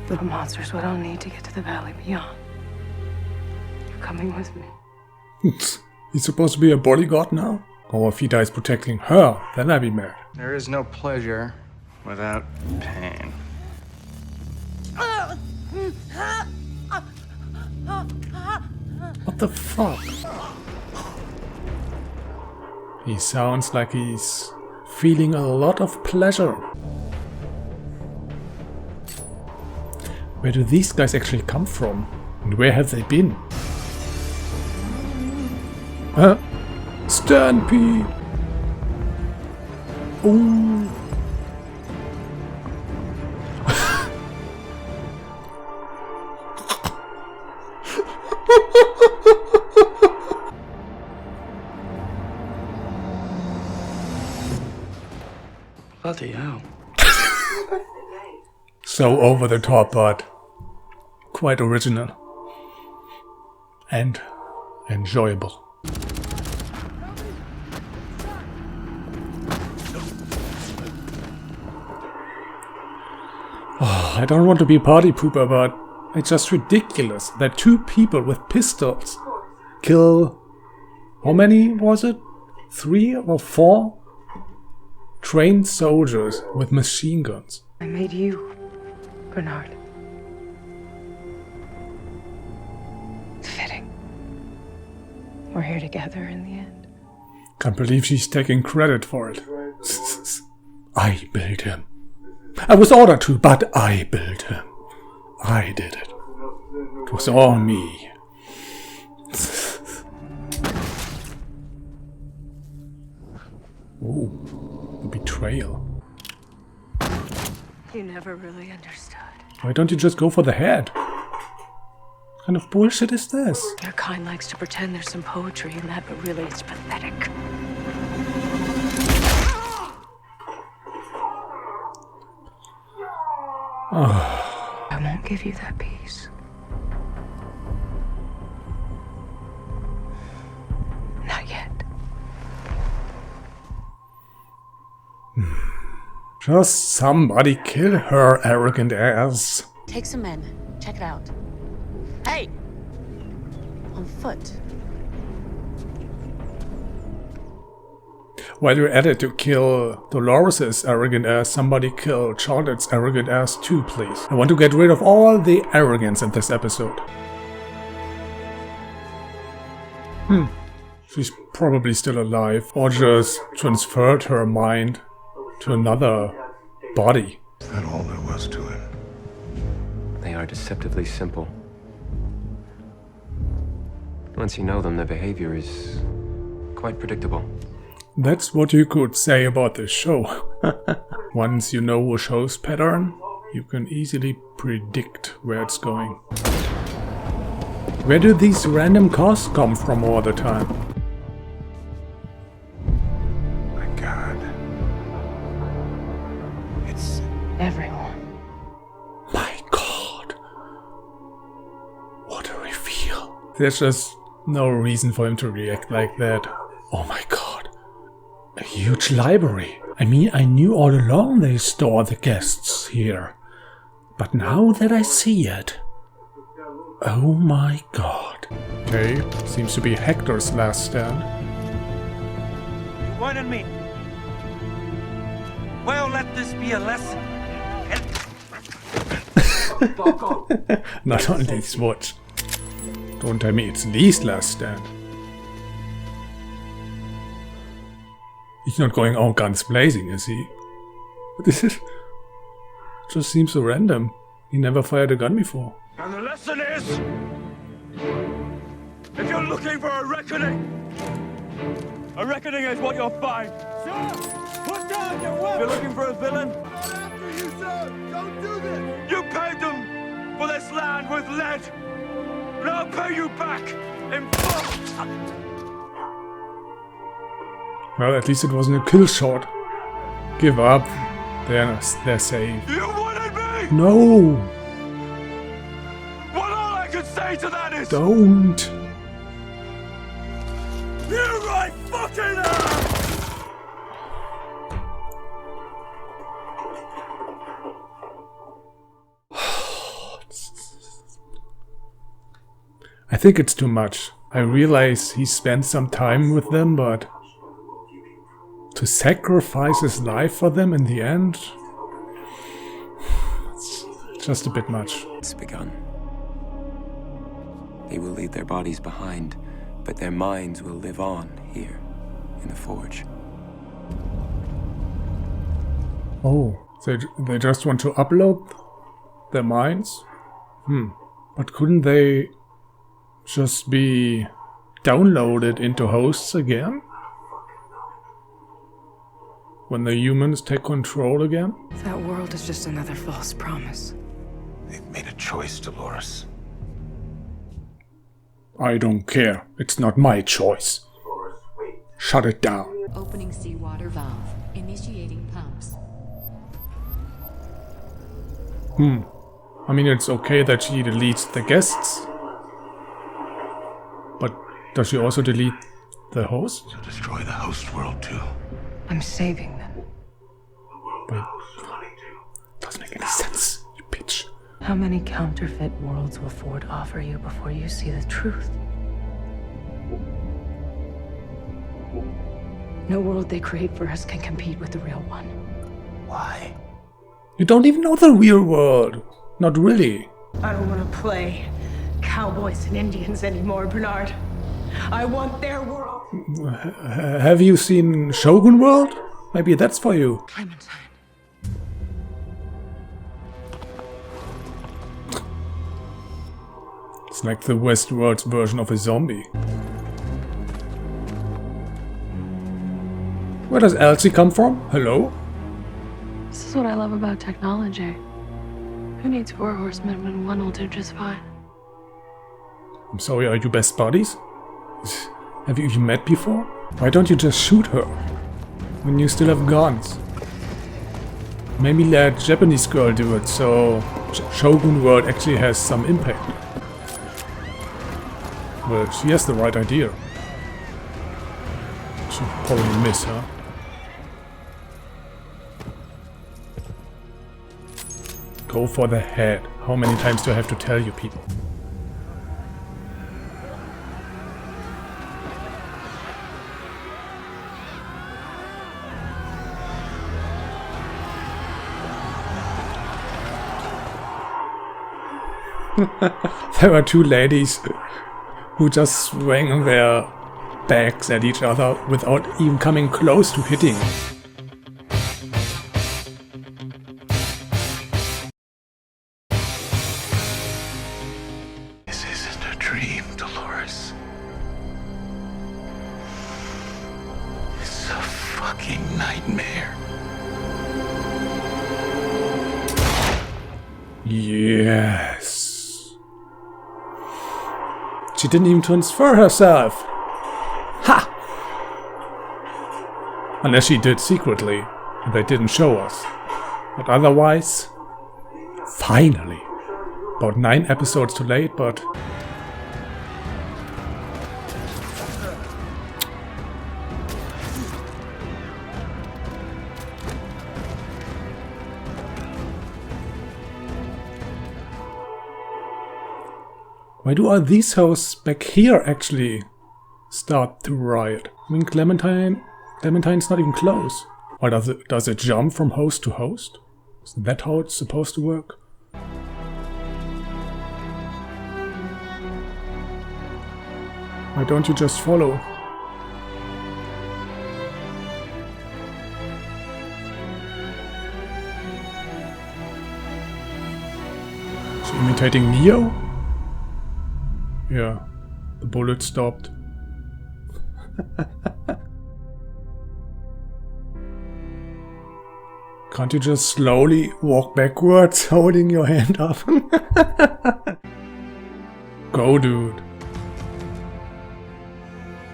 Little monster's what I'll need to get to the valley beyond. You're coming with me. He's supposed to be a bodyguard now? Or if he dies protecting her, then I'd be mad. There is no pleasure without pain. What the fuck? He sounds like he's feeling a lot of pleasure. Where do these guys actually come from? And where have they been? Huh? Stampede! Ooh! Bloody hell. So over the top, but quite original. And enjoyable. Oh, I don't want to be a party pooper, but it's just ridiculous that two people with pistols kill... How many was it? 3 or 4? Trained soldiers with machine guns. I made you, Bernard. It's fitting. We're here together in the end. Can't believe she's taking credit for it. I built him. I was ordered to, but I built him. I did it. It was all me. Ooh, betrayal. You never really understood. Why don't you just go for the head? What kind of bullshit is this? Your kind likes to pretend there's some poetry in that, but really it's pathetic. I won't give you that peace. Not yet. Just somebody kill her arrogant ass. Take some men. Check it out. Hey! On foot. While you're at it to kill Dolores's arrogant ass, somebody kill Charlotte's arrogant ass too, please. I want to get rid of all the arrogance in this episode. She's probably still alive, or just transferred her mind to another body. Is that all there was to it? They are deceptively simple. Once you know them, their behavior is quite predictable. That's what you could say about this show. Once you know a show's pattern, you can easily predict where it's going. Where do these random cars come from all the time? My God. It's... Everyone. My God. What a reveal. There's just no reason for him to react like that. Oh my God. A huge library. I mean, I knew all along they store the guests here. But now that I see it... Oh my God. Okay, seems to be Hector's last stand. You wanted me. Well, let this be a lesson. Not only this watch. Don't tell me it's Lee's last stand. He's not going all guns blazing, is he? This is... just seems so random. He never fired a gun before. And the lesson is... if you're looking for a reckoning is what you'll find. Sir! Put down your weapon! If you're looking for a villain... I'm not after you, sir! Don't do this! You paid them for this land with lead! And I'll pay you back in full! Well, at least it wasn't a kill shot. Give up. They're safe. You wanted me! No! Well, all I could say to that is... Don't! You're right fucking ass! think it's too much. I realize he spent some time with them, but to sacrifice his life for them in the end? It's just a bit much. It's begun. They will leave their bodies behind, but their minds will live on here in the forge. Oh, they just want to upload their minds? But couldn't they just be downloaded into hosts again? When the humans take control again? That world is just another false promise. They've made a choice, Dolores. I don't care. It's not my choice. Shut it down. Opening seawater valve. Initiating pumps. I mean, it's okay that she deletes the guests. But does she also delete the host? To destroy the host world too. I'm saving them. Wait. Doesn't make any sense, you bitch. How many counterfeit worlds will Ford offer you before you see the truth? No world they create for us can compete with the real one. Why? You don't even know the real world. Not really. I don't want to play cowboys and Indians anymore, Bernard. I want their world. Have you seen Shogun World? Maybe that's for you. Clementine. It's like the Westworld's version of a zombie. Where does Elsie come from? Hello? This is what I love about technology. Who needs 4 horsemen when one will do just fine? I'm sorry, are you best buddies? Have you even met before? Why don't you just shoot her? When you still have guns. Maybe let Japanese girl do it, so Shogun World actually has some impact. Well, she has the right idea. She'll probably miss, huh? Go for the head. How many times do I have to tell you people? There are two ladies who just swing their bags at each other without even coming close to hitting. This isn't a dream, Dolores. It's a fucking nightmare. Yes. She didn't even transfer herself. Ha! Unless she did secretly, and they didn't show us. But otherwise, finally. About 9 episodes too late, but... Why do all these hosts back here actually start to riot? I mean, Clementine's not even close. Or does it jump from host to host? Is that how it's supposed to work? Why don't you just follow? Is she imitating Neo? Yeah, the bullet stopped. Can't you just slowly walk backwards, holding your hand up? Go, dude.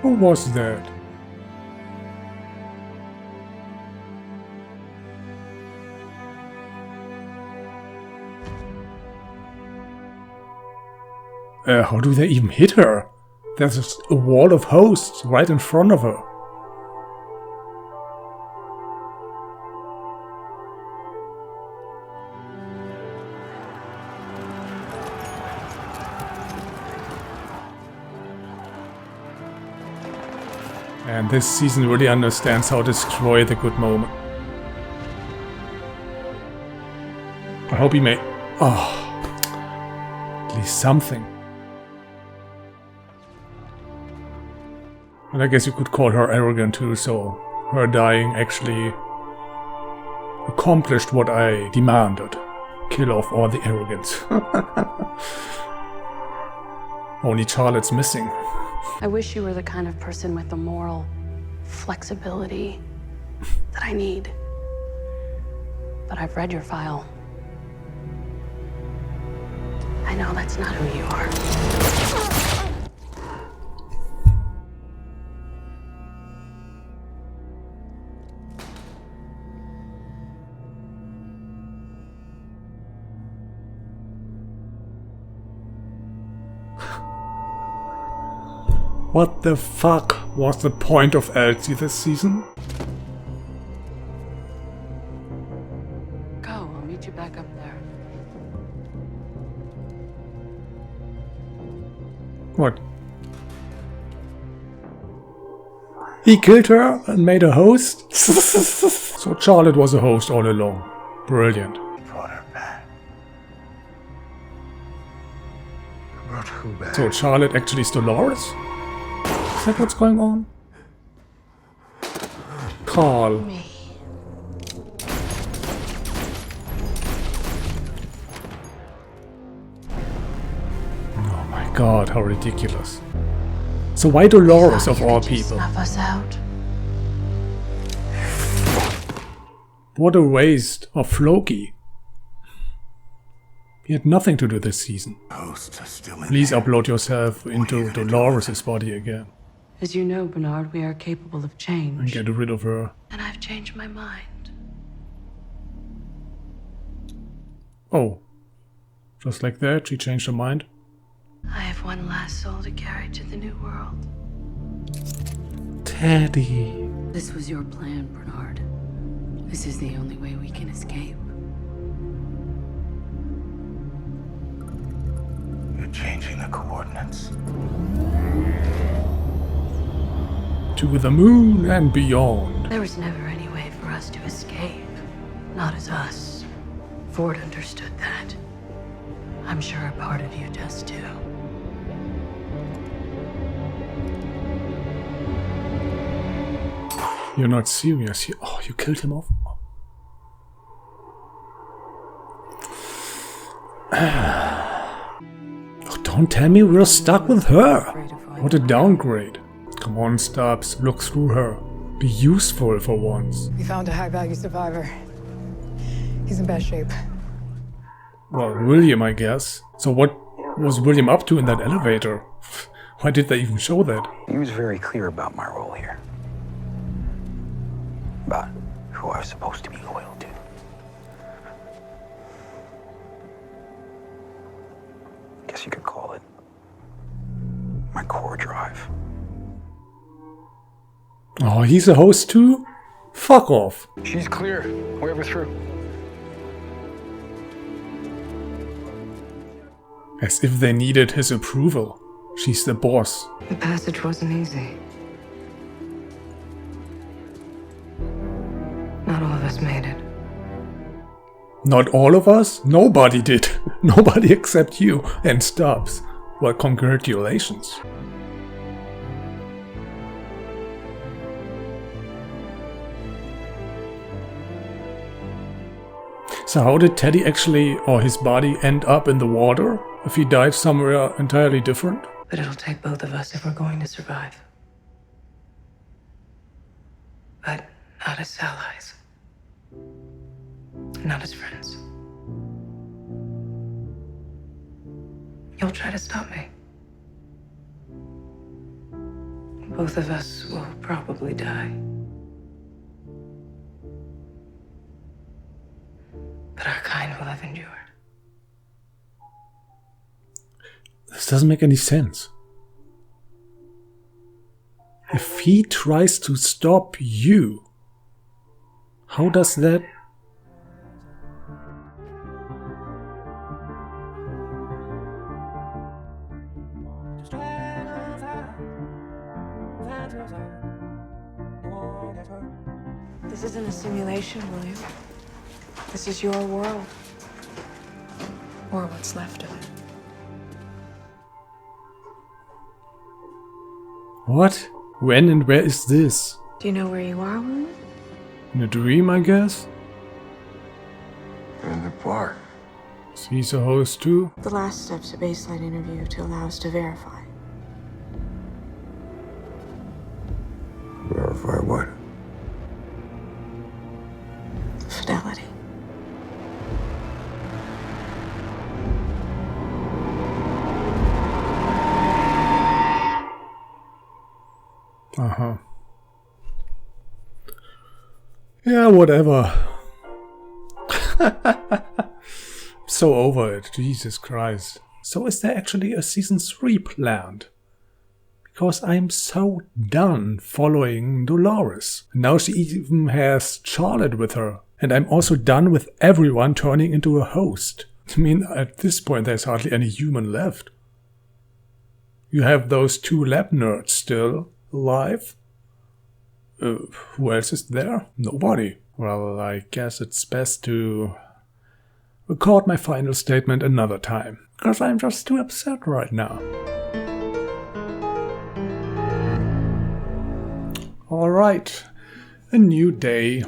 Who was that? How do they even hit her? There's just a wall of hosts right in front of her. And this season really understands how to destroy the good moment. I hope he made... at least something. And I guess you could call her arrogant too, so her dying actually accomplished what I demanded. Kill off all the arrogance. Only Charlotte's missing. I wish you were the kind of person with the moral flexibility that I need. But I've read your file. I know that's not who you are. What the fuck was the point of Elsie this season? Go, I'll meet you back up there. What? He killed her and made a host? So Charlotte was a host all along. Brilliant. Brought her back. Brought who back? So Charlotte actually is Dolores? Is that what's going on? Carl. Oh my god, how ridiculous. So why Dolores of all people? Snuff us out. What a waste of Loki. He had nothing to do this season. Hosts are still in Please there. upload yourself into Dolores' body again As you know, Bernard, we are capable of and change. get rid of her. And I've changed my mind. Oh. Just like that, she changed her mind. I have one last soul to carry to the new world. Teddy. This was your plan, Bernard. This is the only way we can escape. You're changing the coordinates. To the moon and beyond. There was never any way for us to escape. Not as us. Ford understood that. I'm sure a part of you does too. You're not serious. You killed him off? Oh, don't tell me we're stuck with her. What a downgrade. Come on, Stubbs. Look through her. Be useful for once. We found a high-value survivor. He's in bad shape. Well, William, I guess. So what was William up to in that elevator? Why did they even show that? He was very clear about my role here. About who I was supposed to be loyal to. Guess you could call it my core drive. Oh, he's a host too? Fuck off. She's clear. We're through. As if they needed his approval. She's the boss. The passage wasn't easy. Not all of us made it. Not all of us? Nobody did. Nobody except you and Stubbs. Well, congratulations. So how did Teddy actually, or his body, end up in the water? If he died somewhere entirely different? But it'll take both of us if we're going to survive. But not as allies. Not as friends. You'll try to stop me. Both of us will probably die. But our kind will have endured. This doesn't make any sense. If he tries to stop you, how does that... This isn't a simulation, William. This is your world. Or what's left of it. What? When and where is this? Do you know where you are, William? In a dream, I guess? In the park. Is he a host too? The last step's a baseline interview to allow us to verify. Verify what? Fidelity. Uh-huh. Yeah, whatever. So over it, Jesus Christ. So is there actually a season 3 planned? Because I'm so done following Dolores. Now she even has Charlotte with her. And I'm also done with everyone turning into a host. I mean, at this point there's hardly any human left. You have those 2 lab nerds still alive. Who else is there? Nobody. Well, I guess it's best to record my final statement another time. Because I'm just too upset right now. Alright, a new day.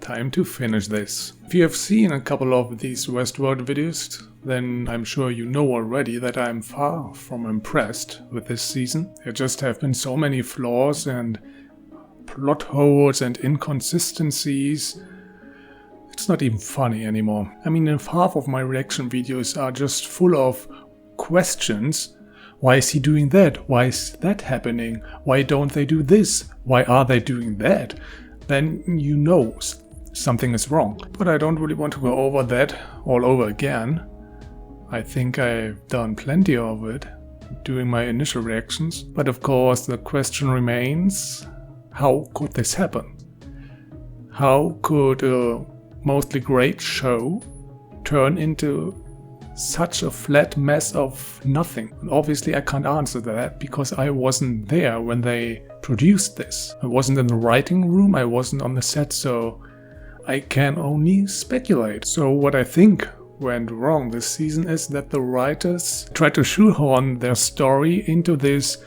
Time to finish this. If you have seen a couple of these Westworld videos, then I'm sure you know already that I'm far from impressed with this season. There just have been so many flaws and plot holes and inconsistencies. It's not even funny anymore. I mean, if half of my reaction videos are just full of questions. Why is he doing that? Why is that happening? Why don't they do this? Why are they doing that? Then you know something is wrong. But I don't really want to go over that all over again. I think I've done plenty of it during my initial reactions. But of course the question remains, how could this happen? How could a mostly great show turn into such a flat mess of nothing? And obviously I can't answer that because I wasn't there when they produced this. I wasn't in the writing room, I wasn't on the set, so I can only speculate. So what I think went wrong this season is that the writers tried to shoehorn their story into this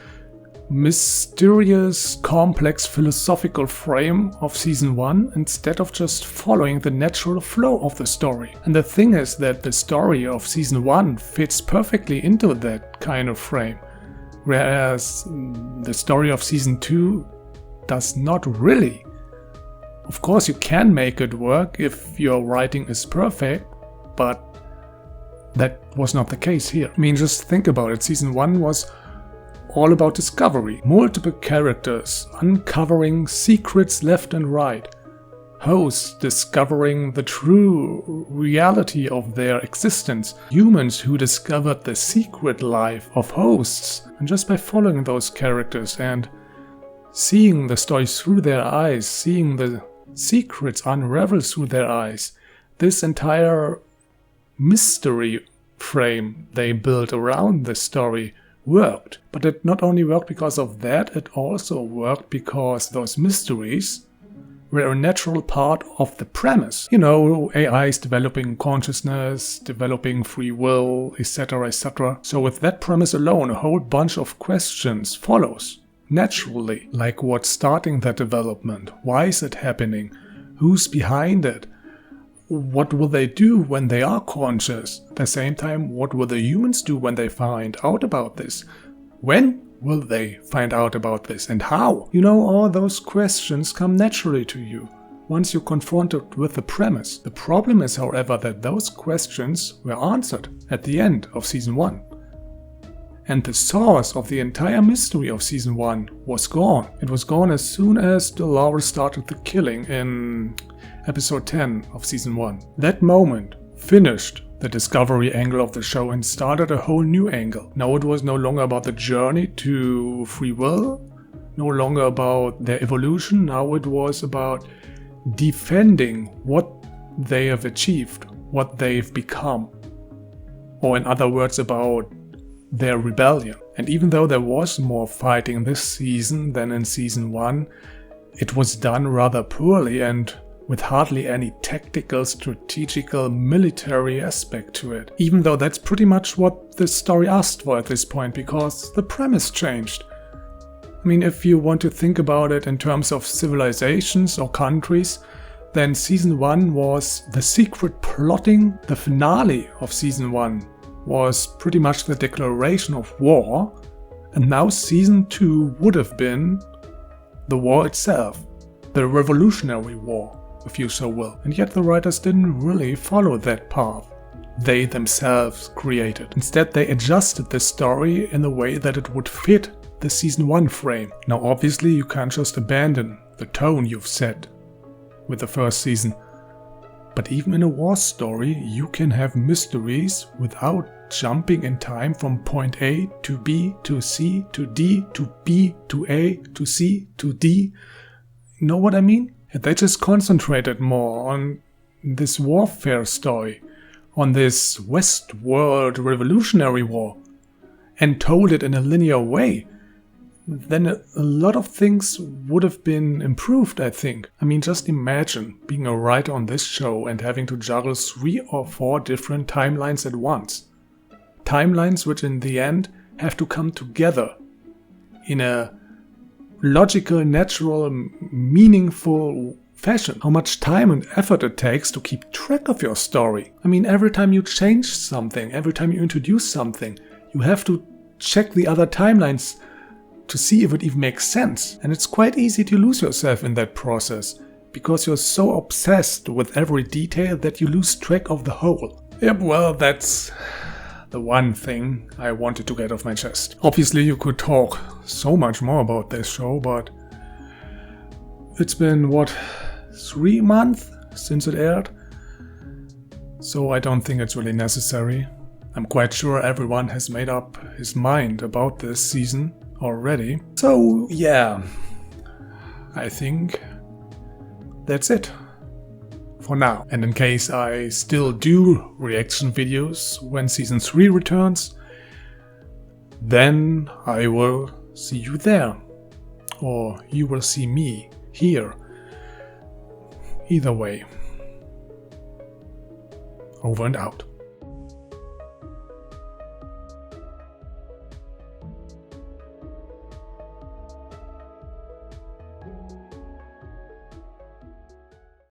mysterious, complex philosophical frame of season 1 instead of just following the natural flow of the story. And the thing is that the story of season 1 fits perfectly into that kind of frame, whereas the story of season 2 does not really. Of course you can make it work if your writing is perfect, but that was not the case here. I mean, just think about it. Season 1 was all about discovery, multiple characters, uncovering secrets left and right, hosts discovering the true reality of their existence, humans who discovered the secret life of hosts, and just by following those characters and seeing the story through their eyes, seeing the secrets unravel through their eyes, this entire mystery frame they built around the story worked. But it not only worked because of that, it also worked because those mysteries were a natural part of the premise. You know, AIs developing consciousness, developing free will, etc., etc. So with that premise alone, a whole bunch of questions follows naturally. Like what's starting that development? Why is it happening? Who's behind it? What will they do when they are conscious? At the same time, what will the humans do when they find out about this? When will they find out about this and how? You know, all those questions come naturally to you once you're confronted with the premise. The problem is, however, that those questions were answered at the end of season 1. And the source of the entire mystery of season 1 was gone. It was gone as soon as Dolores started the killing in episode 10 of season 1. That moment finished the discovery angle of the show and started a whole new angle. Now it was no longer about the journey to free will, no longer about their evolution. Now it was about defending what they have achieved, what they've become. Or in other words, about their rebellion. And even though there was more fighting this season than in season 1, it was done rather poorly and with hardly any tactical, strategical, military aspect to it. Even though that's pretty much what this story asked for at this point, because the premise changed. I mean, if you want to think about it in terms of civilizations or countries, then Season 1 was the secret plotting. The finale of Season 1 was pretty much the declaration of war, and now Season 2 would have been the war itself, the Revolutionary War, if you so will. And yet the writers didn't really follow that path they themselves created. Instead, they adjusted the story in a way that it would fit the Season 1 frame. Now obviously you can't just abandon the tone you've set with the first season, but even in a war story you can have mysteries without jumping in time from point A to B to C to D to B to A to C to D. You know what I mean? And they just concentrated more on this warfare story, on this Westworld Revolutionary War, and told it in a linear way. Then a lot of things would have been improved, I think. I mean, just imagine being a writer on this show and having to juggle 3 or 4 different timelines at once. Timelines which in the end have to come together in a logical, natural, meaningful fashion. How much time and effort it takes to keep track of your story. I mean, every time you change something, every time you introduce something, you have to check the other timelines to see if it even makes sense. And it's quite easy to lose yourself in that process, because you're so obsessed with every detail that you lose track of the whole. Yep, well, that's the one thing I wanted to get off my chest. Obviously you could talk so much more about this show, but it's been, what, 3 months since it aired? So I don't think it's really necessary. I'm quite sure everyone has made up his mind about this season already. So yeah, I think that's it for now. And in case I still do reaction videos when Season 3 returns, then I will see you there. Or you will see me here. Either way. Over and out.